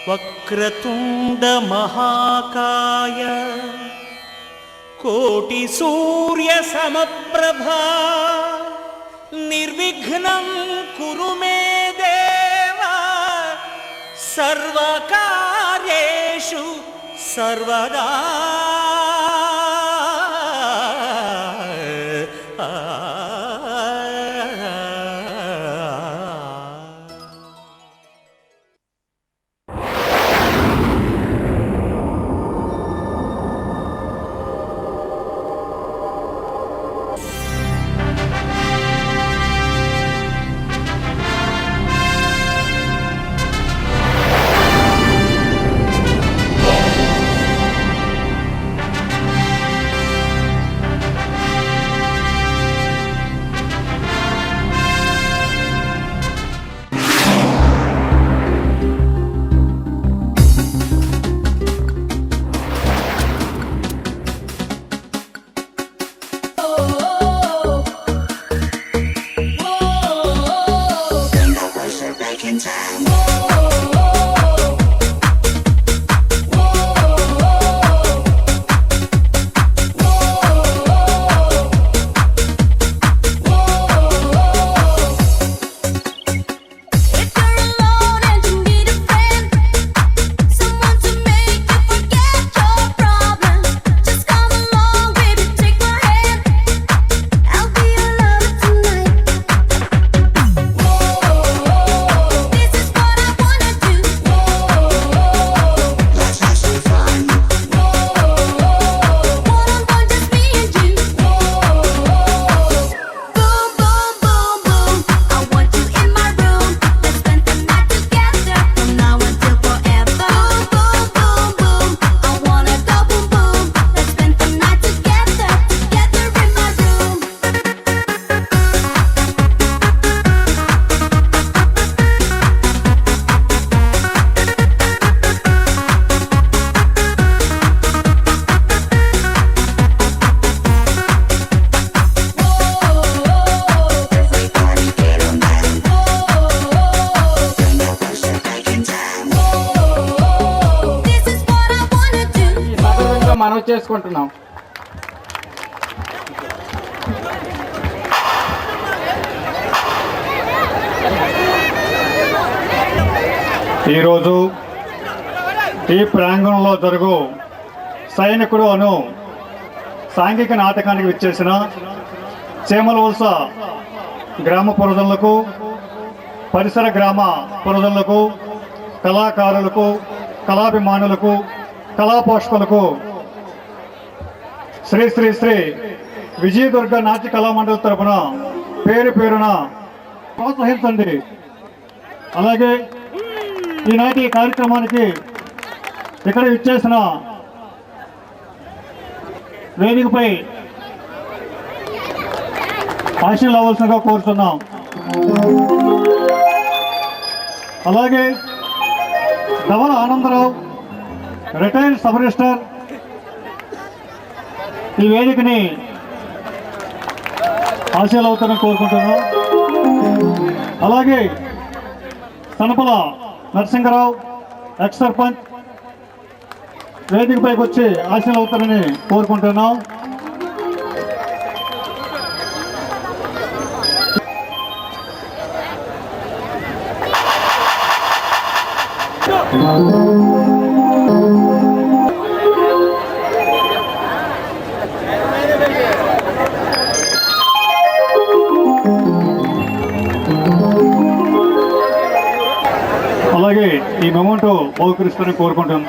వక్రతుండ మహాకాయ కోటి సూర్య సమప్రభా నిర్విఘ్నం కురు మే దేవ సర్వకార్యేషు సర్వదా. మనవి చేసుకుంటున్నాం. ఈరోజు ఈ ప్రాంగణంలో జరుగు సైనికుడు అను సాంఘిక నాటకానికి విచ్చేసిన చేమలవలస గ్రామ పురజనులకు, పరిసర గ్రామ పురజనులకు, కళాకారులకు, కళాభిమానులకు, కళాపోషకులకు శ్రీ శ్రీ శ్రీ విజయదుర్గ నాట్య కళామండలి తరపున పేరు పేరున ప్రోత్సహించండి. అలాగే ఈనాటి కార్యక్రమానికి ఇక్కడ ఇచ్చేసిన వేదికపై ఆశీర్వాదాలు అవ్వాల్సిందిగా కోరుతున్నాం. అలాగే ధవల ఆనందరావు రిటైర్డ్ సబ్ రిజిస్టర్ ఈ వేదికని ఆశీర్వాదాలను కోరుకుంటున్నాం. అలాగే సనపల నరసింగరావు ఎక్స్ సర్పంచ్ వేదికపైకి వచ్చి ఆశీర్వాదాలని కోరుకుంటున్నాం. అలాగే ఈ మొమెంటో బహుకరిస్తారని కోరుకుంటాం.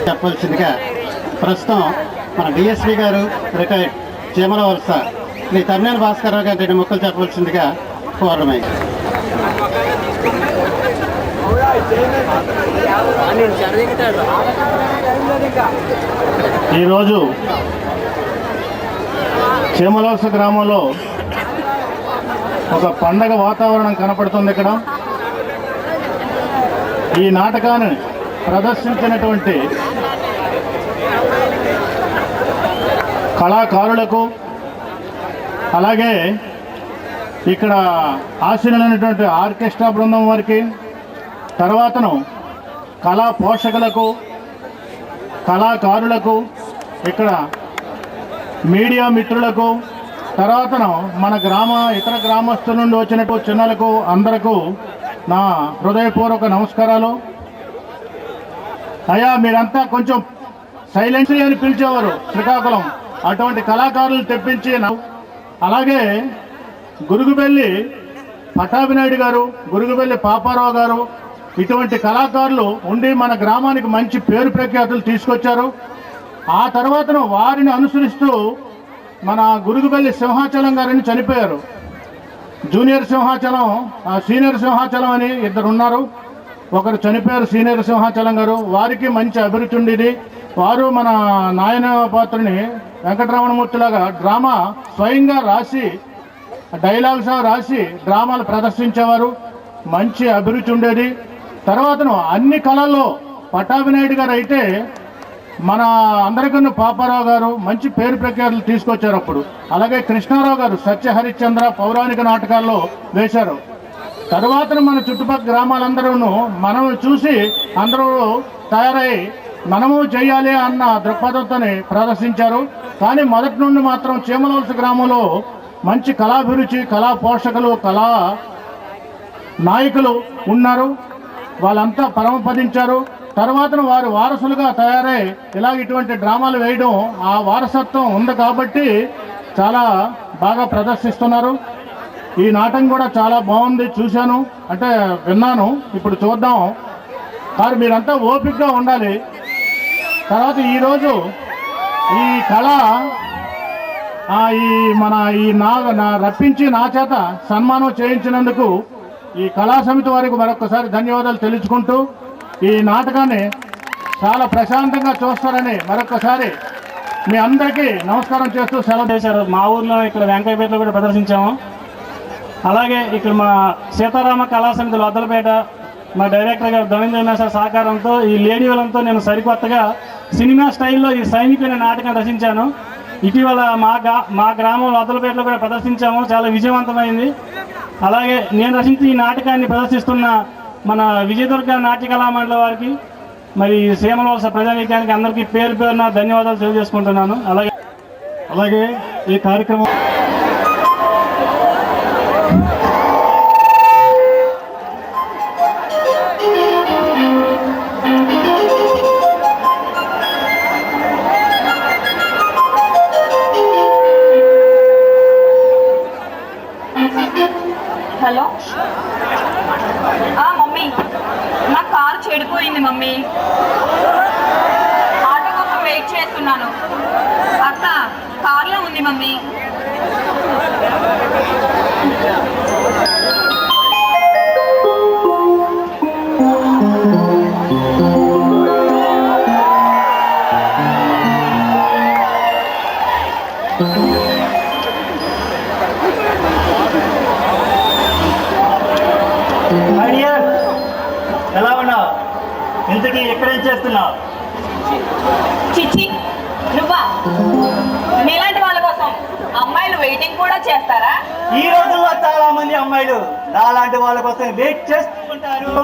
చెప్పవలసిందిగా ప్రస్తుతం మన డిఎస్పీ గారు రిటైర్డ్ చేమలవలస శ్రీ తమ్మినేని భాస్కరరావు గారి 2 ముక్కలు చెప్పవలసిందిగా కోరడమై. ఈరోజు చేమలవలస గ్రామంలో ఒక పండగ వాతావరణం కనపడుతుంది. ఇక్కడ ఈ నాటకాన్ని ప్రదర్శించినటువంటి కళాకారులకు, అలాగే ఇక్కడ ఆశీనులైనటువంటి ఆర్కెస్ట్రా బృందం వారికి, తర్వాతను కళా పోషకులకు, కళాకారులకు, ఇక్కడ మీడియా మిత్రులకు, తర్వాతను మన ఇతర గ్రామస్తుల నుండి వచ్చినట్టు చిన్నలకు అందరకు నా హృదయపూర్వక నమస్కారాలు. అయ్యా మీరంతా కొంచెం సైలెన్సీ అని పిలిచేవారు శ్రీకాకుళం, అటువంటి కళాకారులు తెప్పించి, అలాగే గురుగుబెల్లి పట్టాభినాయుడు గారు, గురుగుబెల్లి పాపారావు గారు, ఇటువంటి కళాకారులు ఉండి మన గ్రామానికి మంచి పేరు ప్రఖ్యాతులు తీసుకొచ్చారు. ఆ తర్వాతను వారిని అనుసరిస్తూ మన గురుగుబెల్లి సింహాచలం గారిని చనిపోయారు. జూనియర్ సింహాచలం, సీనియర్ సింహాచలం అని ఇద్దరు ఉన్నారు. ఒకరు చనిపోయారు సీనియర్ సింహాచలం గారు. వారికి మంచి అభిరుచి ఉండేది. వారు మన నాయన పాత్రని వెంకటరమణమూర్తిలాగా డ్రామా స్వయంగా రాసి, డైలాగ్స్ రాసి డ్రామాలు ప్రదర్శించేవారు. మంచి అభిరుచి ఉండేది. తర్వాతను అన్ని కళల్లో పట్టాభినాయుడు గారు అయితే మన అందరికన్నా పాపారావు గారు మంచి పేరు ప్రఖ్యాతులు తీసుకొచ్చారు అప్పుడు. అలాగే కృష్ణారావు గారు సత్య హరిశ్చంద్ర పౌరాణిక నాటకాల్లో వేశారు. తర్వాత మన చుట్టుపక్కల గ్రామాలందరూ మనం చూసి అందరూ తయారై మనము చేయాలి అన్న దృక్పథంతోనే ప్రదర్శించారు. కానీ మొదటి నుండి మాత్రం చీమలవలస గ్రామంలో మంచి కళాభిరుచి, కళా పోషకులు, కళా నాయకులు ఉన్నారు. వాళ్ళంతా పరమపదించారు. తర్వాత వారు వారసులుగా తయారై ఇటువంటి డ్రామాలు వేయడం, ఆ వారసత్వం ఉంది కాబట్టి చాలా బాగా ప్రదర్శిస్తున్నారు. ఈ నాటకం కూడా చాలా బాగుంది, చూశాను, అంటే విన్నాను. ఇప్పుడు చూద్దాం. కానీ మీరంతా ఓపికగా ఉండాలి. తర్వాత ఈరోజు ఈ కళ రప్పించి నా చేత సన్మానం చేయించినందుకు ఈ కళా సమితి వారికి మరొకసారి ధన్యవాదాలు తెలుసుకుంటూ, ఈ నాటకాన్ని చాలా ప్రశాంతంగా చూస్తారని మరొకసారి మీ అందరికీ నమస్కారం చేస్తూ సెలవు చేశారు. మా ఊర్లో ఇక్కడ వెంకయ్యపేటలో కూడా ప్రదర్శించాము. అలాగే ఇక్కడ మా సీతారామ కళా సమితి వద్దలపేట మా డైరెక్టర్ గారు ధనంజయ సార్ సహకారంతో, ఈ లేడీ వాళ్ళంతో నేను సరికొత్తగా సినిమా స్టైల్లో ఈ సైనికుని నాటకం రచించాను. ఇటీవల మా గ్రామం వద్దలపేటలో కూడా ప్రదర్శించాము. చాలా విజయవంతమైంది. అలాగే నేను రచించిన ఈ నాటకాన్ని ప్రదర్శిస్తున్న మన విజయదుర్గ నాట్య కళామండలి వారికి, మరి సీమలవలస ప్రజానీకానికి అందరికీ పేరు పేరున ధన్యవాదాలు తెలియజేసుకుంటున్నాను. అలాగే ఈ కార్యక్రమం హలో మమ్మీ, నా కారు చెడిపోయింది మమ్మీ. ఆటో కోసం వెయిట్ చేస్తున్నాను. అక్క కార్లో ఉంది మమ్మీ. ఎలా ఉన్నావు? ఇంతకీ ఎక్కడేం చేస్తున్నావు? చిచ్చి, నువ్వా? నీలాంటి వాళ్ళ కోసం అమ్మాయిలు వెయిటింగ్ కూడా చేస్తారా? ఈ రోజుల్లో చాలా మంది అమ్మాయిలు నాలాంటి వాళ్ళ కోసం వెయిట్ చేస్తుంటారు,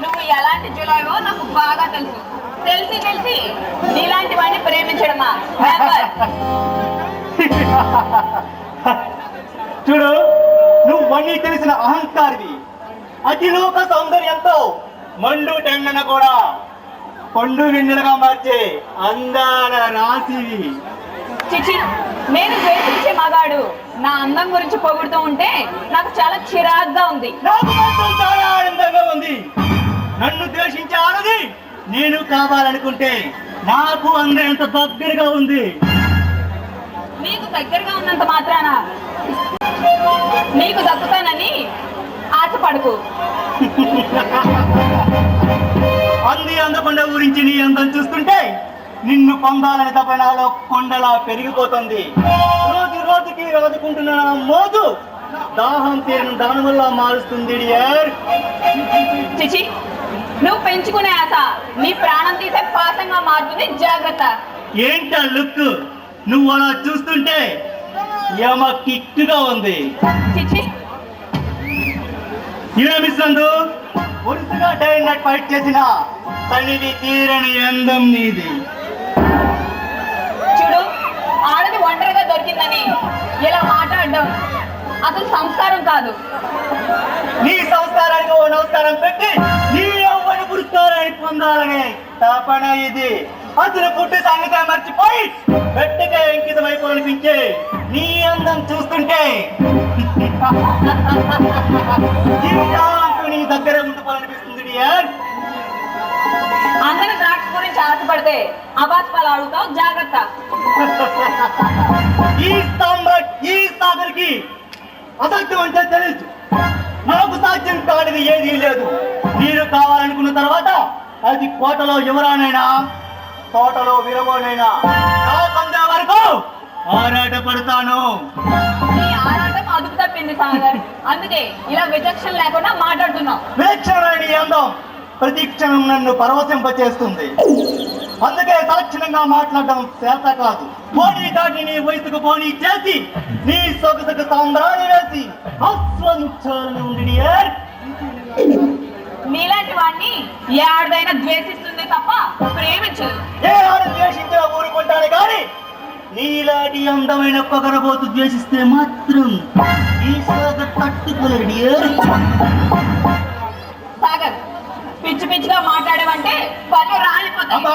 నువ్వు ఎలాంటి జులాయో నాకు బాగా తెలుసు. తెలిసి నీలాంటి వాడిని ప్రేమించడమా? చూడు, నువ్వు వన్నీ తెలిసిన అహంకారివి. అతిలోక సౌందర్యంతో మండు టెండన కూడా పండు వెన్నెలగా మార్చే అందాల రాశివి. చిచి, నేను ద్వేషించే మగాడు నా అందం గురించి పొగుడుతూ ఉంటే నాకు చాలా చిరాగ్గా ఉంది. నాకు మాత్రం చాలా ఆనందంగా ఉంది. నన్ను ద్వేషించే ఆడది నేను కావాలనుకుంటే నాకు అందేంత దగ్గరగా ఉంది. నీకు దగ్గరగా ఉన్నంత మాత్రాన నీకు దక్కుతానని ఆశపడకు. అందకుండా ఊరించి నీ అందం చూస్తుంటే నిన్ను పొందాలని తపనాలో కొండలా పెరిగిపోతుంది. రోజు రోజుకి రోజుకుంటున్న మోజు దాహం తీరిన దాని వల్ల మారుస్తుంది డియర్. చిచి, నువ్వు పెంచుకునే ఆశ నీ ప్రాణం తీసే పాసంగా మారుతుంది, జాగ్రత్త. ఏంటా లుక్? నువ్వు అలా చూస్తుంటే యమ కిక్కుగా ఉంది. చిచి, ఏమిస్తుంది? ఒరుసుగా డే అండ్ నైట్ ఫైట్ చేసిన తనివి తీరని అందం నీది. చూడు, ఆడది ఒంటరిగా దొరికిందని ఇలా మాట్లాడడం అసలు సంస్కారం కాదు. నీ సంస్కారానికి ఓ నమస్కారం పెట్టి నీ యవ్వన పురస్కారాన్ని పొందాలనే తపన ఇది. అసలు పుట్టి సంగతి మర్చిపోయి గట్టిగా అంకితమైపోనిపించే నీ అందం చూస్తుంటే జీవితాంతం నీ దగ్గర ఉండిపోవాలనిపిస్తుంది డియర్. అందరి ద్రాక్ష గురించి ఆశపడితే అబాస్పాలు అడుగుతావు, జాగ్రత్త. ఈ సాగర్కి అసత్యం అంటే తెలుసు. నాకు సాధ్యం కానిది ఏదీ లేదు. మీరు కావాలనుకున్న తర్వాత అది కోటలో యువరానైనా తోటలో విరవోనైనా నాకందే వరకు ఆరాట పడతాను. నీ ఆరాటం అదుపు తప్పింది సాగర్, అందుకే ఇలా విచక్షణ లేకుండా మాట్లాడుతున్నావు. విలక్షణమైన ఈ అందం ప్రతి క్షణం నన్ను పరవశింపచేస్తుంది. అందుకే తలక్షణంగా మాట్లాడడం చేత కాదు. పోనీ దాటి నీ వయసుకు పోనీ చేసి నీ సొగసుకు సాంబ్రాణి వేసి ఆస్వాదించాలని ఉంది డియర్. నీలాంటి వాడిని ఏ ఆడదైనా ద్వేషిస్తుంది తప్ప ప్రేమించదు. ఏ ఆడు ద్వేషించినా ఊరుకుంటాను కానీ నీలాంటి అందమైన పొగరబోతు ద్వేషిస్తే మాత్రం ఈ సోగ తట్టుకోలేడు డియర్. సాగర్, పిచ్చి పిచ్చిగా మాట్లాడేవంటే పళ్ళు రాలిపోతాయి. అమ్మా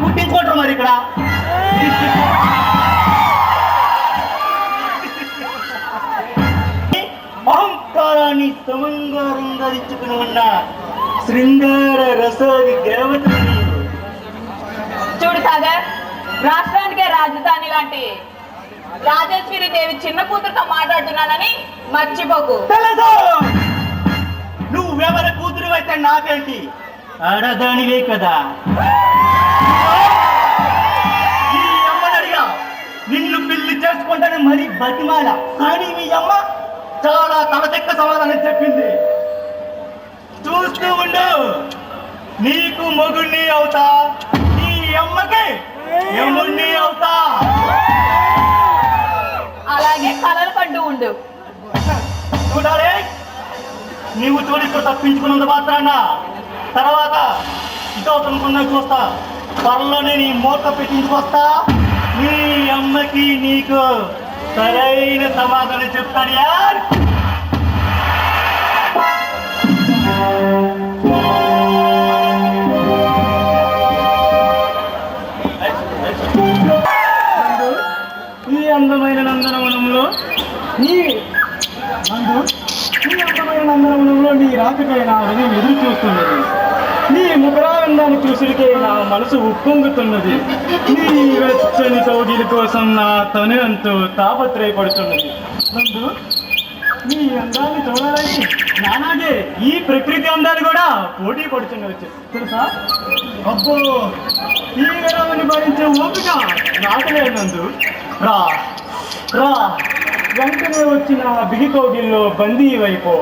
పుట్టించుకుంటారు మరి ఇక్కడ. అహంకారాన్ని సమంగా రంగరించుకుని ఉన్న శృంగార రసోగి దేవత. చూడు సాగర్, రాష్ట్రానికే రాజధాని లాంటి రాజేశ్వరి దేవి చిన్న కూతురుతో మాట్లాడుతున్నానని మర్చిపోకు. తెలుసు, నువ్వెవరి కూతురు అయితే నాకేంటి, ఆడదానివే కదా. ఈ అమ్మనడిగా నిన్ను పెళ్లి చేసుకుంటాను మరి బతిమాల, కానీ మీ అమ్మ చాలా తలచెక్క సమాధానం చెప్పింది. చూస్తూ ఉండు, నీకు మొగుణ్ణి అవుతా, నీ అమ్మకి యముణ్ణి అవుతా. అలాగే కలలు కంటూ ఉండు. చూడాలి, నీవు చూడితో తప్పించుకున్నంత మాత్రాన తర్వాత ఇదవుతున్నా చూస్తా. త్వరలోనే నీ మూట పెట్టించుకొస్తా. నీ అమ్మకి నీకు సరైన సమాధానం చెప్తాను యార్. ఈ అందమైన నందనవనంలో నీ రాకకై నా హృదయం ఎదురు చూస్తున్నది. నీ ముఖరానందాన్ని చూసుడికే నా మనసు ఉప్పొంగుతున్నది. నీ వెచ్చని కౌగిలి కోసం నా తను ఎంతో తాపత్రయపడుతున్నది. నందు, నీ అందాన్ని చూడాలని నానాగే ఈ ప్రకృతి అందాలు కూడా పోటీ పడుతున్నవచ్చు తెలుసా. అబ్బో, ఈ గడవని భరించే ఓపిక నాకు లేదు నందు. రా రా, వెంటనే వచ్చిన బిగి కౌగిల్లో బందీ వైపు.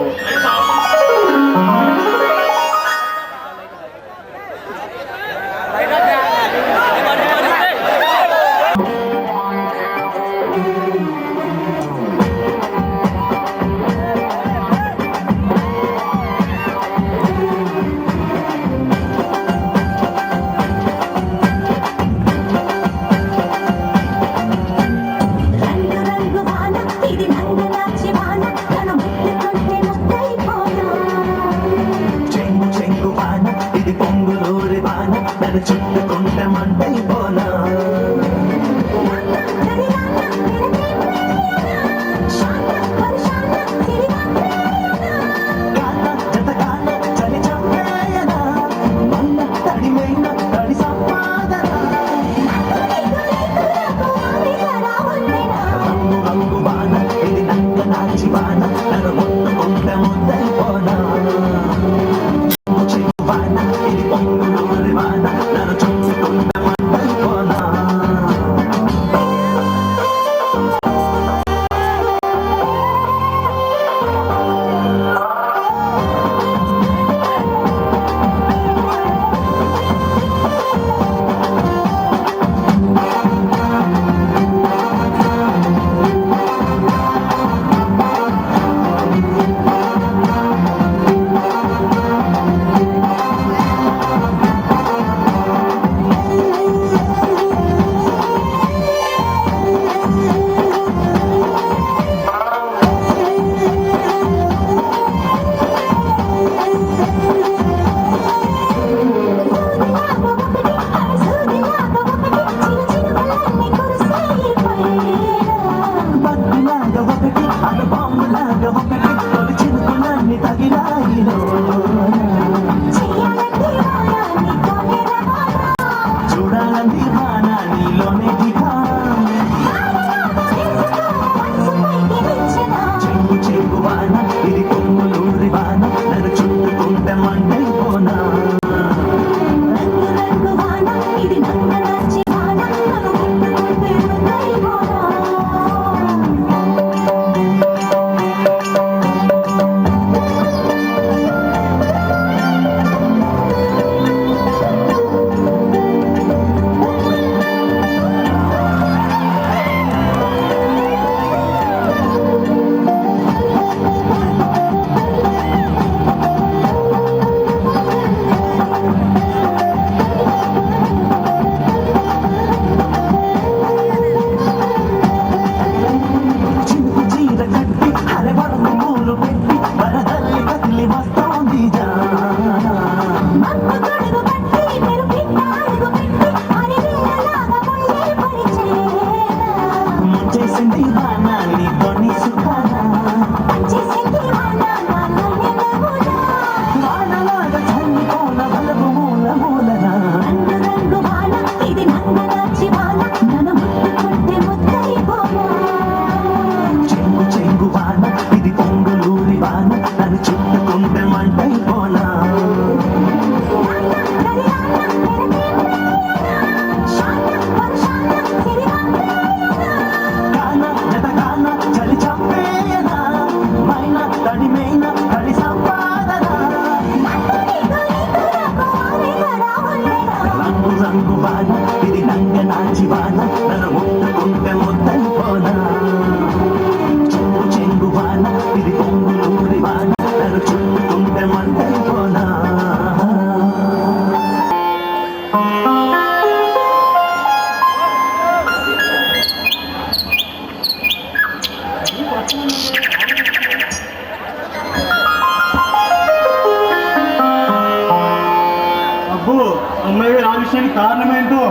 అమ్మాయి గారు ఆ విషయానికి కారణం ఏంటో?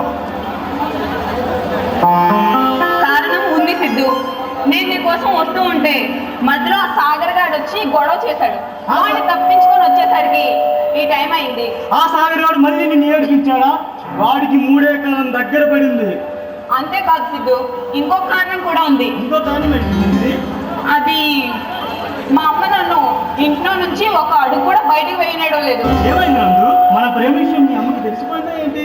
కారణం ఉంది సిద్ధు. నేను నీ కోసం వస్తూ ఉంటే మధ్యలో ఆ సాగర్ గాడు వచ్చి గొడవ చేశాడు. వాడిని తప్పించుకొని వచ్చేసరికి ఈ టైం అయింది. ఆ సాగర్ వాడు మళ్ళీ నిన్ను ఏడిపించాడా? వాడికి 3 కాలం దగ్గర పడింది. అంతేకాదు సిద్ధు, ఇంకో కారణం కూడా ఉంది. ఇంకో కారణం ఏంటి? అది మా అమ్మ నన్ను ఇంట్లో నుంచి ఒక అడుగు కూడా బయటకు వేయనేయడం లేదు. ఏమైంది నందు? మన ప్రేమ విషయం మీ అమ్మకి తెలిసిపోయిందా ఏంటి?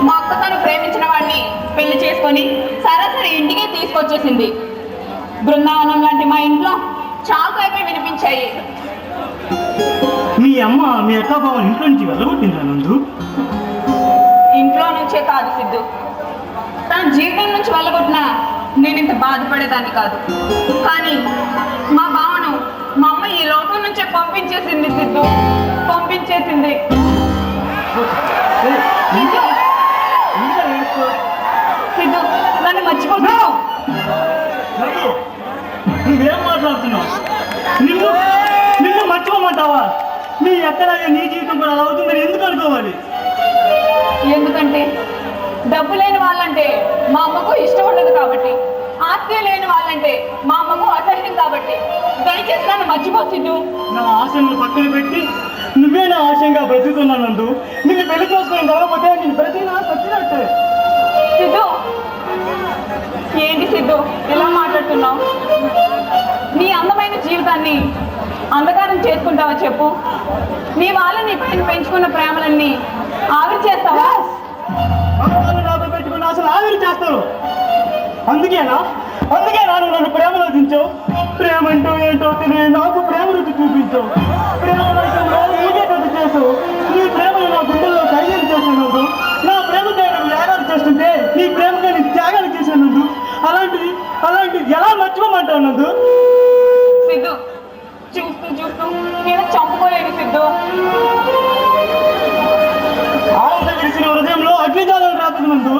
మా అక్క తను ప్రేమించిన వాడిని పెళ్లి చేసుకొని సరాసరి ఇంటికే తీసుకొచ్చేసింది. బృందావనం లాంటి మా ఇంట్లో చాకైపోయి వినిపించాయి. మీ అమ్మ మీ అక్క బావ ఇంట్లో నుంచి వెళ్ళగొట్టిందా నందు? ఇంట్లో నుంచే కాదు సిద్ధు, తన జీవితం నుంచి వెళ్ళగొట్టినా నేను ఇంత బాధపడేదాన్ని కాదు. కానీ మా బావను మా అమ్మ ఈ లోకం నుంచే పంపించేసింది సిద్ధు, పంపించేసింది. సిద్ధు, నన్ను మర్చిపోతున్నావు. నువ్వేం మాట్లాడుతున్నావు? నిన్ను మర్చిపోమంటావా? నీ ఎక్కడయ్యా నీ జీవితం కూడా అలా అవుతుందని ఎందుకు అనుకోవాలి? ఎందుకంటే డబ్బు లేని వాళ్ళంటే మా అమ్మకు ఇష్టం ఉండదు కాబట్టి, ఆస్తి లేని వాళ్ళంటే మా అమ్మకు అసహ్యం కాబట్టి దయచేసి నన్ను మర్చిపోతుండు. నా ఆశను పక్కన పెట్టి నువ్వే నా ఆశయంగా బ్రతుకుతున్నానందు. నిన్ను పెళ్లి చేసుకుని కాకపోతే నేను బ్రతికినా చచ్చినట్టే. సిద్ధు, ఏంటి సిద్ధు ఇలా మాట్లాడుతున్నావు? నీ అందమైన జీవితాన్ని అంధకారం చేసుకుంటావా చెప్పు? నీ వాళ్ళు నీ పైన పెంచుకున్న ప్రేమలన్నీ ఆవిరి చేస్తావా? నాతో పెట్టుకున్న అసలు ఆవిరి చేస్తారు. అందుకేనా నువ్వు నన్ను ప్రేమలో దించావు? ప్రేమ అంటూ ఏంటో తెలియదు నాకు ప్రేమ రుచి చూపించావు. ప్రేమ ఊగేటట్టు చేసావు. నీ ప్రేమను నా గుండెల్లో ధైర్యం చేసాను. నా ప్రేమకై నువ్వు యాగాలు చేస్తుంటే నీ ప్రేమకై నీ త్యాగాలు చేశాను. అలాంటిది ఎలా మర్చిపోమంటావు నందు? సిద్ధు, చూస్తూ నేను చంపుకోలేను సిద్ధు. ఆనంద విరిసిన హృదయంలో అగ్నిజాలం రాత్రి నందు.